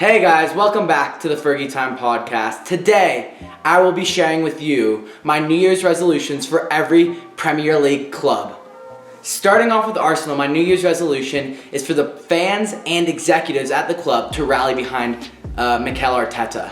Hey guys, welcome back to the Fergie Time podcast. Today, I will be sharing with you my New Year's resolutions for every Premier League club. Starting off with Arsenal, my New Year's resolution is for the fans and executives at the club to rally behind Mikel Arteta.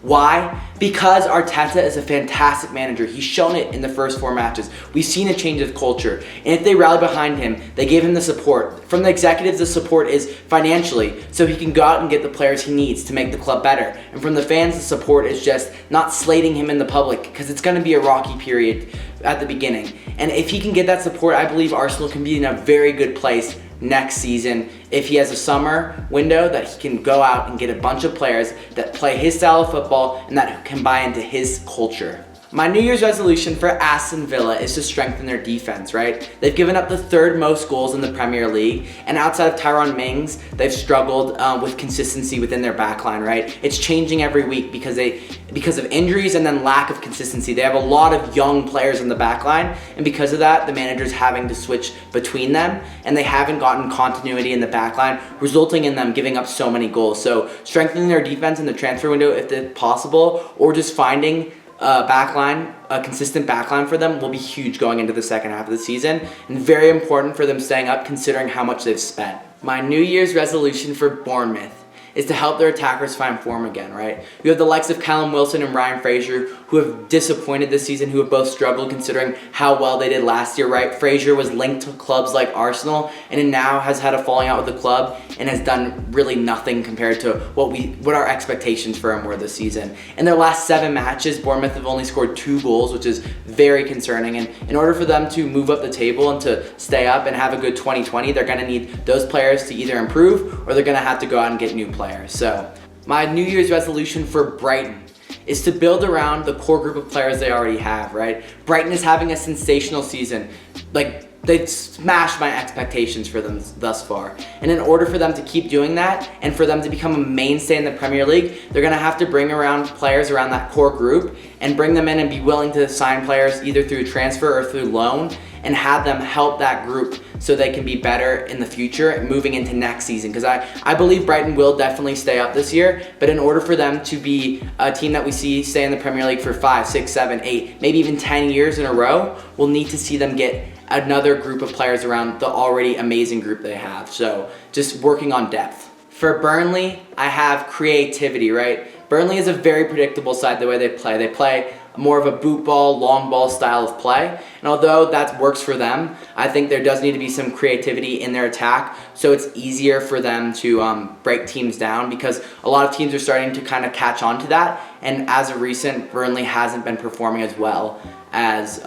Why? Because Arteta is a fantastic manager. He's shown it in the first 4 matches. We've seen a change of culture. And if they rally behind him, they gave him the support. From the executives, the support is financially, so he can go out and get the players he needs to make the club better. And from the fans, the support is just not slating him in the public, because it's going to be a rocky period at the beginning. And if he can get that support, I believe Arsenal can be in a very good place next season if he has a summer window that he can go out and get a bunch of players that play his style of football and that can buy into his culture. My New Year's resolution for Aston Villa is to strengthen their defense, right? They've given up the 3rd most goals in the Premier League, and outside of Tyrone Mings, they've struggled with consistency within their backline, right? It's changing every week because of injuries and then lack of consistency. They have a lot of young players in the backline, and because of that, the manager's having to switch between them, and they haven't gotten continuity in the backline, resulting in them giving up so many goals. So strengthening their defense in the transfer window if possible, or just finding a consistent backline for them will be huge going into the second half of the season, and very important for them staying up considering how much they've spent. My New Year's resolution for Bournemouth is to help their attackers find form again, right? You have the likes of Callum Wilson and Ryan Fraser who have disappointed this season, who have both struggled considering how well they did last year, right? Fraser was linked to clubs like Arsenal and now has had a falling out with the club and has done really nothing compared to what our expectations for him were this season. In their last 7 matches, Bournemouth have only scored 2 goals, which is very concerning. And in order for them to move up the table and to stay up and have a good 2020, they're going to need those players to either improve or they're going to have to go out and get new players. So my New Year's resolution for Brighton is to build around the core group of players they already have, right? Brighton is having a sensational season. They've smashed my expectations for them thus far. And in order for them to keep doing that and for them to become a mainstay in the Premier League, they're going to have to bring around players around that core group and bring them in and be willing to sign players either through transfer or through loan and have them help that group so they can be better in the future moving into next season. Because I believe Brighton will definitely stay up this year, but in order for them to be a team that we see stay in the Premier League for 5, 6, 7, 8, maybe even 10 years in a row, we'll need to see them get another group of players around the already amazing group they have. So just working on depth. For Burnley, I have creativity, right? Burnley is a very predictable side the way they play. They play more of a boot ball, long ball style of play. And although that works for them, I think there does need to be some creativity in their attack so it's easier for them to break teams down, because a lot of teams are starting to kind of catch on to that. And as of recent, Burnley hasn't been performing as well as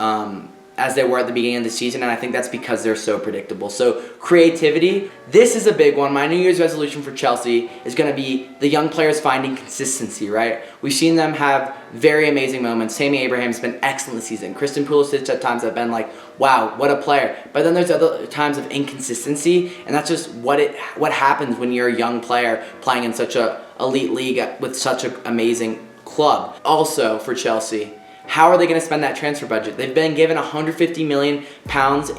they were at the beginning of the season, and I think that's because they're so predictable. So creativity, this is a big one. My New Year's resolution for Chelsea is going to be the young players finding consistency, right? We've seen them have very amazing moments. Tammy Abraham's been excellent this season. Christian Pulisic at times have been like, wow, what a player. But then there's other times of inconsistency, and that's just what happens when you're a young player playing in such a elite league with such an amazing club. Also for Chelsea, how are they going to spend that transfer budget? They've been given £150 million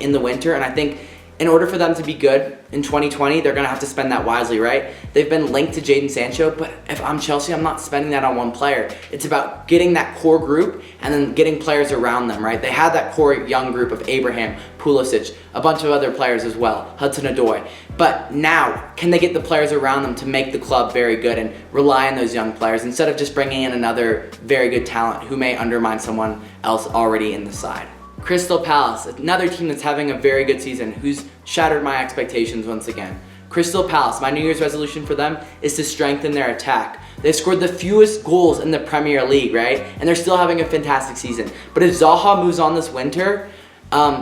in the winter, and I think in order for them to be good in 2020, they're going to have to spend that wisely, right? They've been linked to Jadon Sancho, but if I'm Chelsea, I'm not spending that on one player. It's about getting that core group and then getting players around them, right? They had that core young group of Abraham, Pulisic, a bunch of other players as well, Hudson-Odoi. But now, can they get the players around them to make the club very good and rely on those young players instead of just bringing in another very good talent who may undermine someone else already in the side? Crystal Palace, another team that's having a very good season, who's shattered my expectations once again. Crystal Palace, my New Year's resolution for them is to strengthen their attack. They've scored the fewest goals in the Premier League, right? And they're still having a fantastic season. But if Zaha moves on this winter,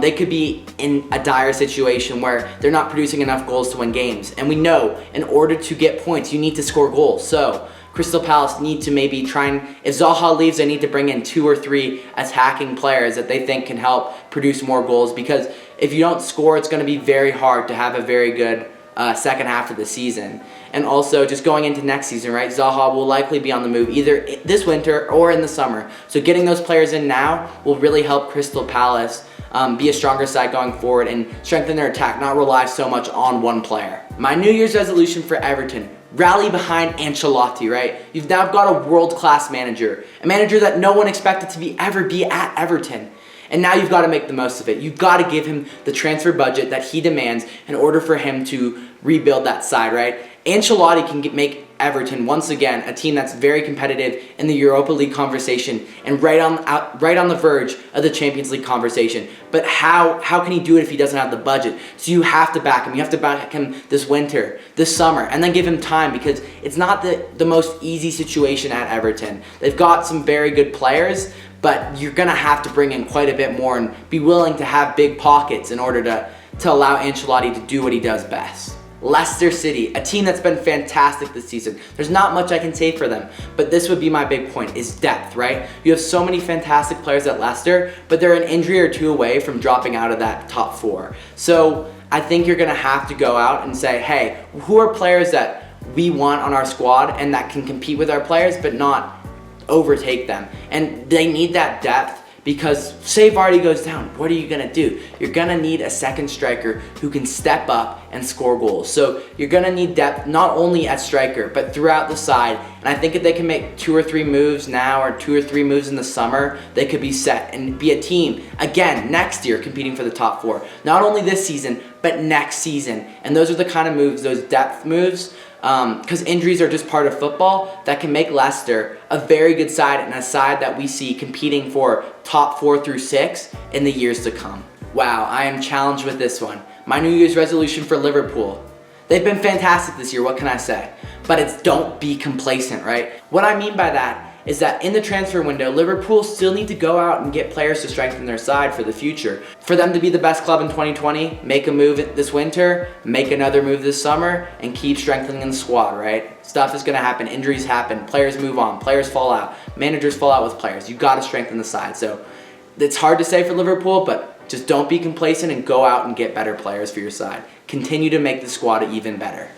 they could be in a dire situation where they're not producing enough goals to win games. And we know in order to get points, you need to score goals. So Crystal Palace need to maybe try and, if Zaha leaves, they need to bring in 2 or 3 attacking players that they think can help produce more goals, because if you don't score, it's going to be very hard to have a very good second half of the season. And also just going into next season, right, Zaha will likely be on the move either this winter or in the summer. So getting those players in now will really help Crystal Palace be a stronger side going forward and strengthen their attack, not rely so much on one player. My New Year's resolution for Everton, rally behind Ancelotti, right? You've now got a world-class manager, a manager that no one expected to ever be at Everton. And now you've got to make the most of it. You've got to give him the transfer budget that he demands in order for him to rebuild that side, right? Ancelotti can make Everton once again a team that's very competitive in the Europa League conversation and right on the verge of the Champions League conversation. But how can he do it if he doesn't have the budget? So you have to back him. You have to back him this winter, this summer, and then give him time, because it's not the most easy situation at Everton. They've got some very good players, but you're going to have to bring in quite a bit more and be willing to have big pockets in order to allow Ancelotti to do what he does best. Leicester City, a team that's been fantastic this season. There's not much I can say for them, but this would be my big point, is depth, right? You have so many fantastic players at Leicester, but they're an injury or two away from dropping out of that top 4. So I think you're going to have to go out and say, hey, who are players that we want on our squad and that can compete with our players but not overtake them? And they need that depth, because say Vardy goes down, what are you going to do? You're going to need a second striker who can step up and score goals. So you're going to need depth not only at striker, but throughout the side. And I think if they can make 2 or 3 moves now, or 2 or 3 moves in the summer, they could be set and be a team, again, next year competing for the top 4. Not only this season, but next season. And those are the kind of moves, those depth moves, because injuries are just part of football, that can make Leicester a very good side, and a side that we see competing for top 4 through 6 in the years to come. Wow, I am challenged with this one. My New Year's resolution for Liverpool. They've been fantastic this year, what can I say? But it's don't be complacent, right? What I mean by that is that in the transfer window, Liverpool still need to go out and get players to strengthen their side for the future. For them to be the best club in 2020, make a move this winter, make another move this summer, and keep strengthening the squad, right? Stuff is going to happen, injuries happen, players move on, players fall out, managers fall out with players. You've got to strengthen the side. So it's hard to say for Liverpool, but just don't be complacent and go out and get better players for your side. Continue to make the squad even better.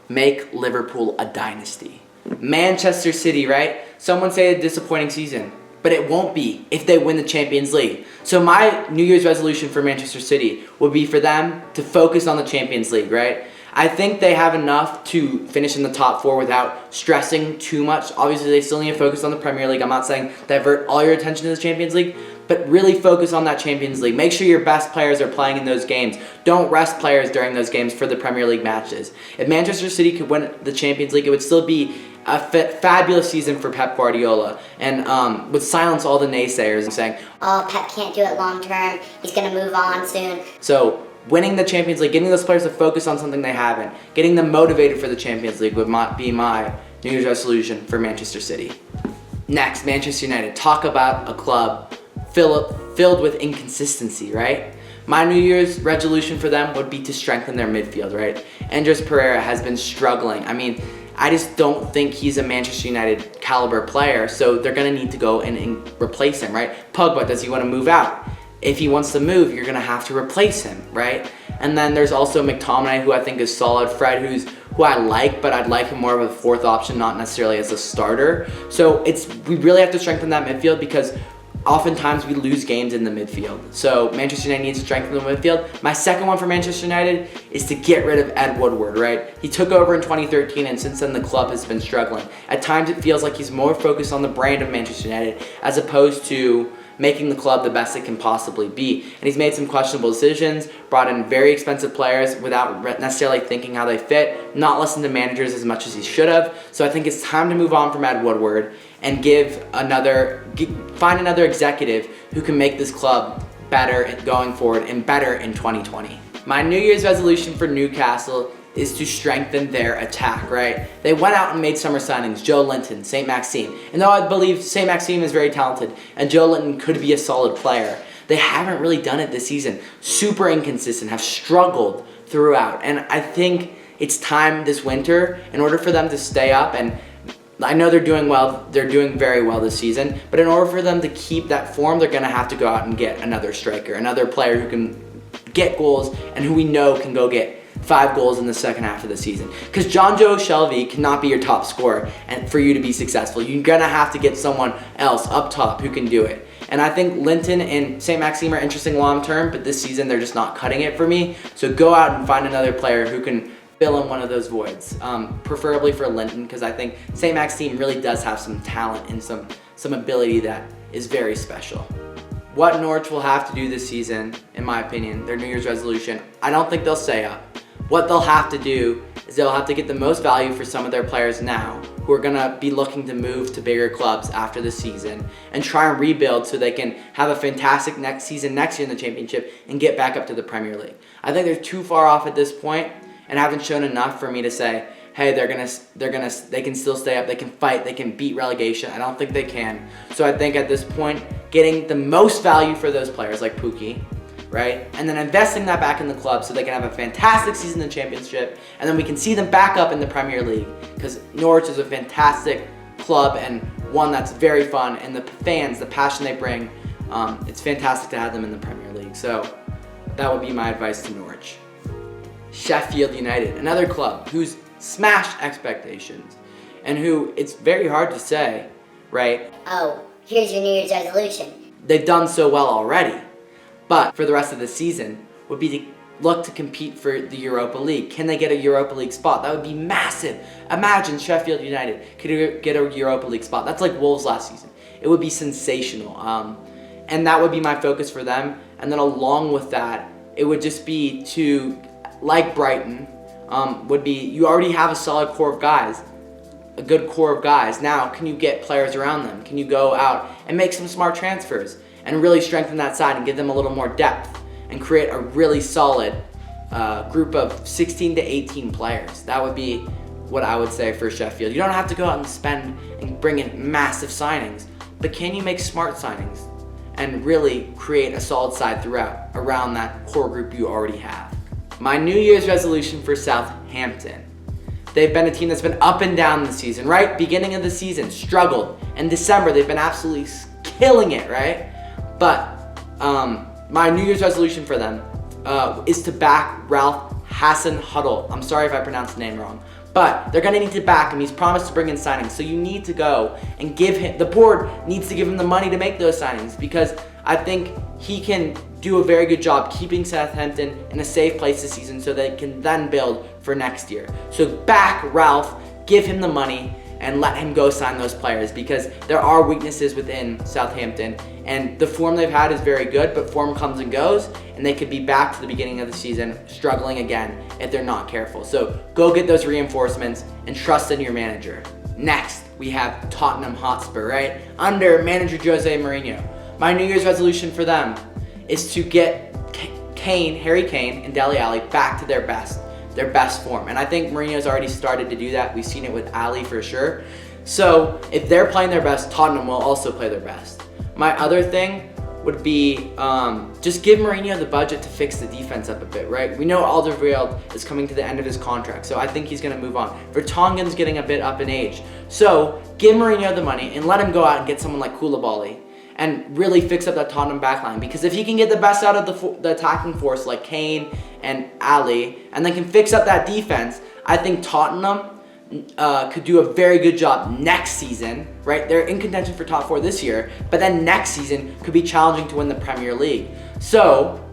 Make Liverpool a dynasty. Manchester City, right? Someone say a disappointing season, but it won't be if they win the Champions League. So my New Year's resolution for Manchester City would be for them to focus on the Champions League, right? I think they have enough to finish in the top 4 without stressing too much. Obviously, they still need to focus on the Premier League. I'm not saying divert all your attention to the Champions League, but really focus on that Champions League. Make sure your best players are playing in those games. Don't rest players during those games for the Premier League matches. If Manchester City could win the Champions League, it would still be a fabulous season for Pep Guardiola, and would silence all the naysayers saying, oh, Pep can't do it long term, he's going to move on soon. So winning the Champions League, getting those players to focus on something they haven't, getting them motivated for the Champions League would be my New Year's resolution for Manchester City. Next, Manchester United. Talk about a club filled with inconsistency, right? My New Year's resolution for them would be to strengthen their midfield, right? Andres Pereira has been struggling. I mean, I just don't think he's a Manchester United caliber player, so they're going to need to go and replace him, right? Pogba, does he want to move out? If he wants to move, you're going to have to replace him, right? And then there's also McTominay, who I think is solid. Fred, who I like, but I'd like him more of a 4th option, not necessarily as a starter. So we really have to strengthen that midfield, because oftentimes we lose games in the midfield. So Manchester United needs to strengthen the midfield. My second one for Manchester United is to get rid of Ed Woodward, right? He took over in 2013, and since then the club has been struggling. At times it feels like he's more focused on the brand of Manchester United as opposed to making the club the best it can possibly be. And he's made some questionable decisions, brought in very expensive players without necessarily thinking how they fit, not listened to managers as much as he should have. So I think it's time to move on from Ed Woodward and find another executive who can make this club better going forward and better in 2020. My New Year's resolution for Newcastle is to strengthen their attack, right? They went out and made summer signings, Joe Linton, St. Maxime. And though I believe St. Maxime is very talented and Joe Linton could be a solid player, they haven't really done it this season. Super inconsistent, have struggled throughout. And I think it's time this winter, in order for them to stay up, and I know they're doing well, they're doing very well this season, but in order for them to keep that form, they're going to have to go out and get another striker, another player who can get goals and who we know can go get 5 goals in the second half of the season. Because John Joe Shelby cannot be your top scorer, and for you to be successful, you're going to have to get someone else up top who can do it. And I think Linton and St. Maxime are interesting long term, but this season they're just not cutting it for me. So go out and find another player who can fill in one of those voids, preferably for Linton, because I think St. Mac's team really does have some talent and some ability that is very special. What Norwich will have to do this season, in my opinion, their New Year's resolution, I don't think they'll stay up. What they'll have to do is they'll have to get the most value for some of their players now, who are going to be looking to move to bigger clubs after the season, and try and rebuild so they can have a fantastic next year in the Championship and get back up to the Premier League. I think they're too far off at this point and haven't shown enough for me to say, hey, they can still stay up, they can fight, they can beat relegation. I don't think they can. So I think at this point, getting the most value for those players like Pukki, right? And then investing that back in the club so they can have a fantastic season in the Championship, and then we can see them back up in the Premier League, because Norwich is a fantastic club and one that's very fun, and the fans, the passion they bring, it's fantastic to have them in the Premier League. So that would be my advice to Norwich. Sheffield United, another club who's smashed expectations and who it's very hard to say, right? Oh, here's your New Year's resolution. They've done so well already, but for the rest of the season would be to look to compete for the Europa League. Can they get a Europa League spot? That would be massive. Imagine Sheffield United could get a Europa League spot. That's like Wolves last season. It would be sensational. And that would be my focus for them. And then along with that, it would just be to, like Brighton, you already have a solid core of guys, a good core of guys. Now, can you get players around them? Can you go out and make some smart transfers and really strengthen that side and give them a little more depth and create a really solid group of 16 to 18 players? That would be what I would say for Sheffield. You don't have to go out and spend and bring in massive signings, but can you make smart signings and really create a solid side throughout around that core group you already have? My New Year's resolution for Southampton. They've been a team that's been up and down this season, right? Beginning of the season, struggled. In December, they've been absolutely killing it, right? But my New Year's resolution for them is to back Ralph Hudson-Odoi. I'm sorry if I pronounced the name wrong. But they're going to need to back him. He's promised to bring in signings. So you need to go and give him, the board needs to give him the money to make those signings, because I think he can do a very good job keeping Southampton in a safe place this season so they can then build for next year. So back Ralph, give him the money, and let him go sign those players, because there are weaknesses within Southampton, and the form they've had is very good, but form comes and goes, and they could be back to the beginning of the season struggling again if they're not careful. So go get those reinforcements and trust in your manager. Next, we have Tottenham Hotspur, right? Under manager Jose Mourinho. My New Year's resolution for them is to get Harry Kane, and Dele Alli back to their best form. And I think Mourinho's already started to do that. We've seen it with Ali for sure. So if they're playing their best, Tottenham will also play their best. My other thing would be just give Mourinho the budget to fix the defense up a bit, right? We know Alderweireld is coming to the end of his contract, so I think he's going to move on. Vertonghen's getting a bit up in age. So give Mourinho the money and let him go out and get someone like Koulibaly and really fix up that Tottenham backline. Because if he can get the best out of the attacking force like Kane and Ali, and then can fix up that defense, I think Tottenham could do a very good job next season, right? They're in contention for top 4 this year, but then next season could be challenging to win the Premier League. So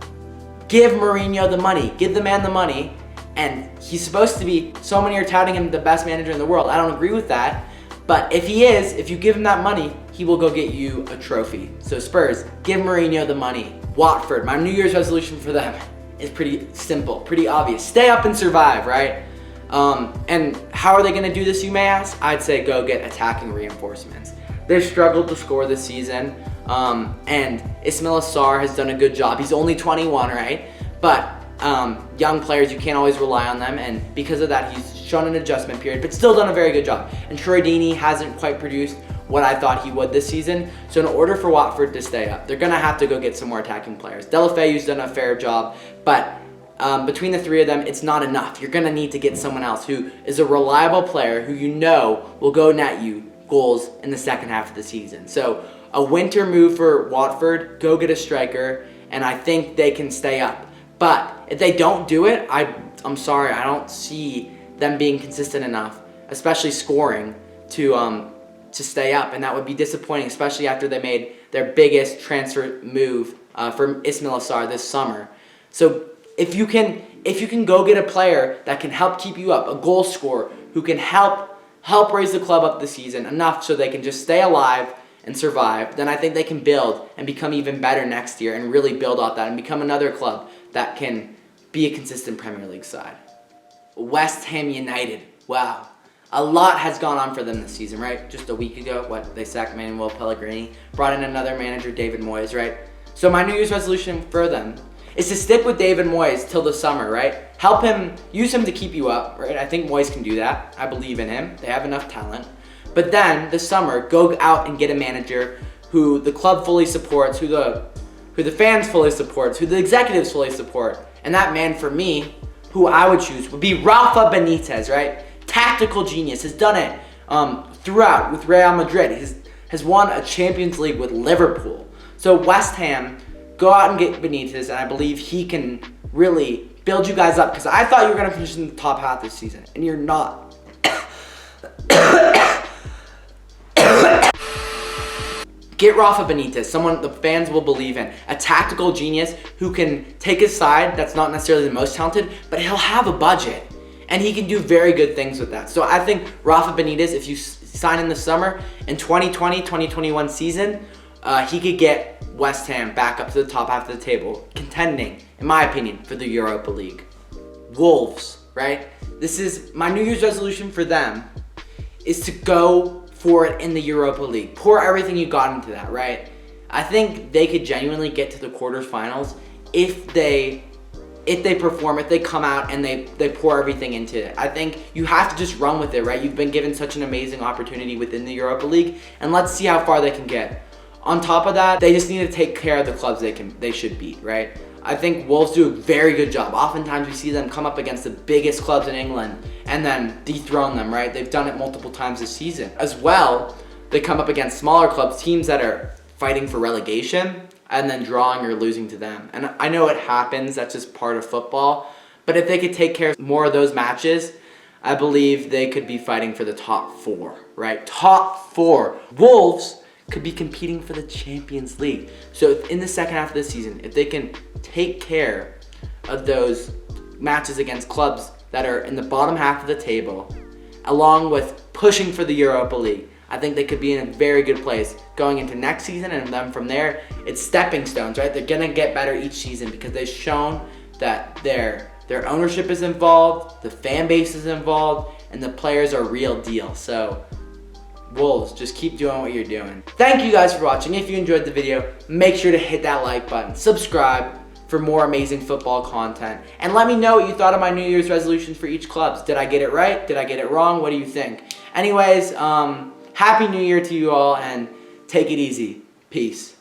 give Mourinho the money, give the man the money, and he's supposed to be, so many are touting him the best manager in the world. I don't agree with that, but if he is, if you give him that money, he will go get you a trophy. So Spurs, give Mourinho the money. Watford, my New Year's resolution for them is pretty simple, pretty obvious. Stay up and survive, right? And how are they going to do this, you may ask? I'd say go get attacking reinforcements. They've struggled to score this season, and Ismail Assar has done a good job. He's only 21, right? But young players, you can't always rely on them, and because of that, he's shown an adjustment period, but still done a very good job. And Troy Deeney hasn't quite produced what I thought he would this season. So in order for Watford to stay up, they're going to have to go get some more attacking players. Delafeu's done a fair job, but between the three of them, it's not enough. You're going to need to get someone else who is a reliable player who you know will go net you goals in the second half of the season. So a winter move for Watford, go get a striker, and I think they can stay up. But if they don't do it, I'm sorry, I don't see them being consistent enough, especially scoring, to stay up, and that would be disappointing, especially after they made their biggest transfer move for Ismail Assar this summer. So if you can if you can go get a player that can help keep you up, a goal scorer who can help raise the club up this season enough so they can just stay alive and survive, then I think they can build and become even better next year and really build off that and become another club that can be a consistent Premier League side. West Ham United. Wow. A lot has gone on for them this season, right? Just a week ago, they sacked Manuel Pellegrini, brought in another manager, David Moyes, right? So my New Year's resolution for them is to stick with David Moyes till the summer, right? Help him, use him to keep you up, right? I think Moyes can do that. I believe in him. They have enough talent. But then, this summer, go out and get a manager who the club fully supports, who the fans fully supports, who the executives fully support. And that man, for me, who I would choose, would be Rafa Benitez, right? Tactical genius, has done it throughout with Real Madrid. Has won a Champions League with Liverpool. So West Ham, go out and get Benitez, and I believe he can really build you guys up, because I thought you were going to finish in the top half this season, and you're not. Get Rafa Benitez, someone the fans will believe in, a tactical genius who can take his side that's not necessarily the most talented, but he'll have a budget, and he can do very good things with that. So I think Rafa Benitez, if you sign in the summer, in 2020-2021 season, he could get West Ham back up to the top half of the table, contending, in my opinion, for the Europa League. Wolves, right? This is my New Year's resolution for them, is to go for it in the Europa League. Pour everything you got into that, right? I think they could genuinely get to the quarterfinals if they perform, if they come out and they pour everything into it. I think you have to just run with it, right? You've been given such an amazing opportunity within the Europa League, and let's see how far they can get. On top of that, they just need to take care of the clubs they should beat, right? I think Wolves do a very good job. Oftentimes we see them come up against the biggest clubs in England and then dethrone them, right? They've done it multiple times this season. As well, they come up against smaller clubs, teams that are fighting for relegation, and then drawing or losing to them. And I know it happens, that's just part of football, but if they could take care of more of those matches, I believe they could be fighting for the top 4, right? Top 4. Wolves could be competing for the Champions League. So in the second half of the season, if they can take care of those matches against clubs that are in the bottom half of the table, along with pushing for the Europa League, I think they could be in a very good place going into next season, and then from there, it's stepping stones, right? They're gonna get better each season because they've shown that their ownership is involved, the fan base is involved, and the players are real deal. So Wolves, just keep doing what you're doing. Thank you guys for watching. If you enjoyed the video, make sure to hit that like button, subscribe for more amazing football content, and let me know what you thought of my New Year's resolutions for each club. Did I get it right? Did I get it wrong? What do you think? Anyways, Happy New Year to you all, and take it easy. Peace.